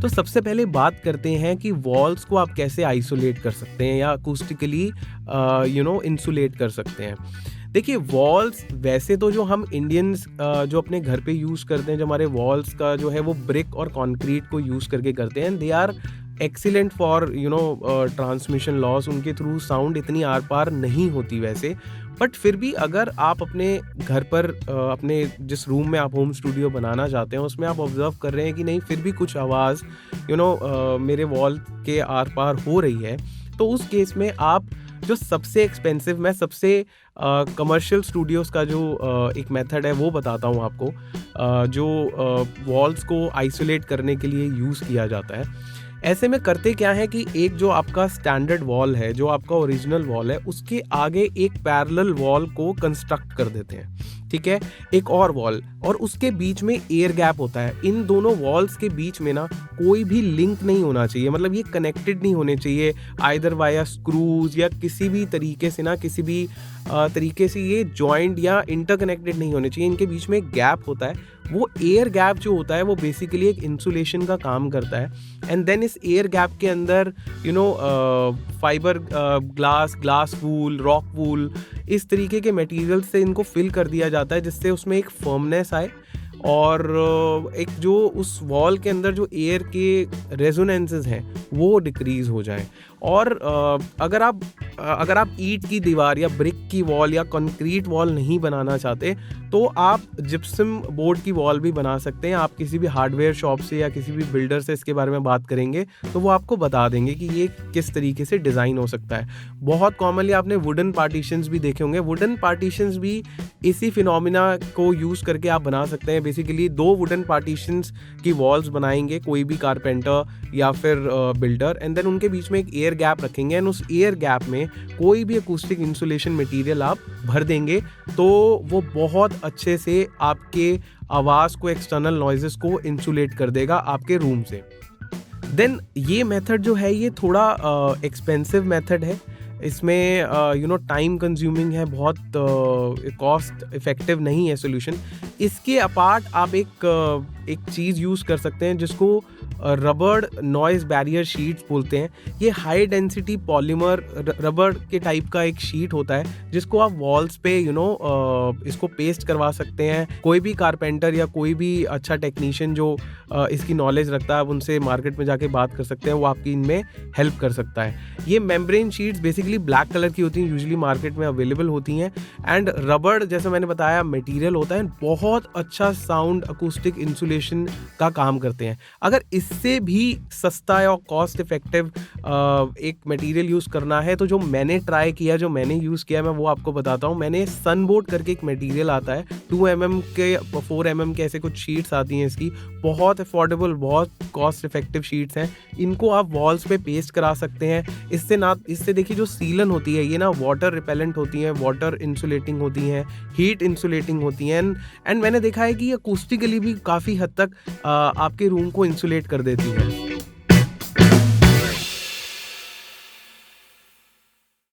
तो सबसे पहले बात करते हैं कि वॉल्स को आप कैसे आइसोलेट कर सकते हैं या अकूस्टिकली इंसुलेट कर सकते हैं। देखिए, वॉल्स वैसे तो जो हम इंडियंस जो अपने घर पे यूज़ करते हैं, जो हमारे वॉल्स का जो है वो ब्रिक और कंक्रीट को यूज़ करके करते हैं, they are excellent for transmission loss. उनके थ्रू साउंड इतनी आर पार नहीं होती वैसे, बट फिर भी अगर आप अपने घर पर अपने जिस रूम में आप होम स्टूडियो बनाना चाहते हैं उसमें आप ऑब्जर्व कर रहे हैं कि नहीं फिर भी कुछ आवाज़ मेरे वॉल के आर पार हो रही है, तो उस केस में आप जो सबसे एक्सपेंसिव, मैं सबसे कमर्शियल स्टूडियोज़ का जो एक मेथड है वो बताता हूँ आपको, जो वॉल्स को आइसोलेट करने के लिए यूज़ किया जाता है। ऐसे में करते क्या है कि एक जो आपका स्टैंडर्ड वॉल है, जो आपका ओरिजिनल वॉल है, उसके आगे एक पैरेलल वॉल को कंस्ट्रक्ट कर देते हैं, ठीक है, एक और वॉल, और उसके बीच में एयर गैप होता है। इन दोनों वॉल्स के बीच में ना कोई भी लिंक नहीं होना चाहिए, मतलब ये कनेक्टेड नहीं होने चाहिए आइदर वाया स्क्रूज या किसी भी तरीके से, ना किसी भी तरीके से ये जॉइंट या इंटरकनेक्टेड नहीं होने चाहिए। इनके बीच में एक गैप होता है, वो एयर गैप जो होता है वो बेसिकली एक इंसुलेशन का काम करता है। एंड देन इस एयर गैप के अंदर fibre glass wool, rock wool, इस तरीके के मटेरियल से इनको फिल कर दिया जाता है जिससे उसमें एक फर्मनेस आए और एक जो उस वॉल के अंदर जो एयर के रेजोनेंसेस हैं वो डिक्रीज हो जाएं। और अगर आप ईंट की दीवार या ब्रिक की वॉल या कंक्रीट वॉल नहीं बनाना चाहते तो आप जिप्सम बोर्ड की वॉल भी बना सकते हैं। आप किसी भी हार्डवेयर शॉप से या किसी भी बिल्डर से इसके बारे में बात करेंगे तो वो आपको बता देंगे कि ये किस तरीके से डिज़ाइन हो सकता है। बहुत कॉमनली आपने वुडन पार्टीशंस भी देखे होंगे। वुडन पार्टीशंस भी इसी फिनोमिना को यूज़ करके आप बना सकते हैं। बेसिकली 2 वुडन पार्टीशंस की वॉल्स बनाएंगे कोई भी कारपेंटर या फिर बिल्डर, एंड देन उनके बीच में एक एयर गैप रखेंगे एंड उस एयर गैप में कोई भी अकूस्टिक इंसुलेशन मटेरियल आप भर देंगे तो वो बहुत अच्छे से आपके आवाज़ को, एक्सटर्नल नॉइजेस को इंसुलेट कर देगा आपके रूम से। देन ये मेथड जो है ये थोड़ा एक्सपेंसिव मेथड है। इसमें टाइम कंज्यूमिंग है, बहुत कॉस्ट इफ़ेक्टिव नहीं है सोल्यूशन। इसके अपार्ट आप एक चीज़ यूज़ कर सकते हैं जिसको रबड़ नॉइज़ बैरियर शीट्स बोलते हैं। ये हाई डेंसिटी पॉलीमर रबड़ के टाइप का एक शीट होता है जिसको आप वॉल्स पे इसको पेस्ट करवा सकते हैं। कोई भी कारपेंटर या कोई भी अच्छा टेक्नीशियन जो इसकी नॉलेज रखता है, आप उनसे मार्केट में जाके बात कर सकते हैं, वो आपकी इनमें हेल्प कर सकता है। ये membrane sheets basically black colour की होती हैं, यूजुअली मार्केट में अवेलेबल होती हैं। एंड रबड़, जैसे मैंने बताया, मटेरियल होता है, बहुत अच्छा साउंड अकूस्टिक इंसुलेशन का काम करते हैं। अगर इससे भी सस्ता और कॉस्ट इफेक्टिव एक मटेरियल यूज़ करना है तो जो मैंने ट्राई किया, जो मैंने यूज़ किया, मैं वो आपको बताता हूँ। मैंने सनबोर्ड करके एक मटेरियल आता है, 2 mm के 4 mm के ऐसे कुछ शीट्स आती हैं इसकी, बहुत अफोर्डेबल, बहुत कॉस्ट इफेक्टिव शीट्स हैं। इनको आप वॉल्स पे पेस्ट करा सकते हैं। इससे देखिए जो सीलन होती है ये ना वाटर रिपेलेंट होती हैं, वाटर इंसुलेटिंग होती हैं, हीट इंसुलेटिंग होती हैं, एंड मैंने देखा है कि ये अकूस्टिकली भी काफ़ी हद तक आपके रूम को इंसुलेट कर देती है।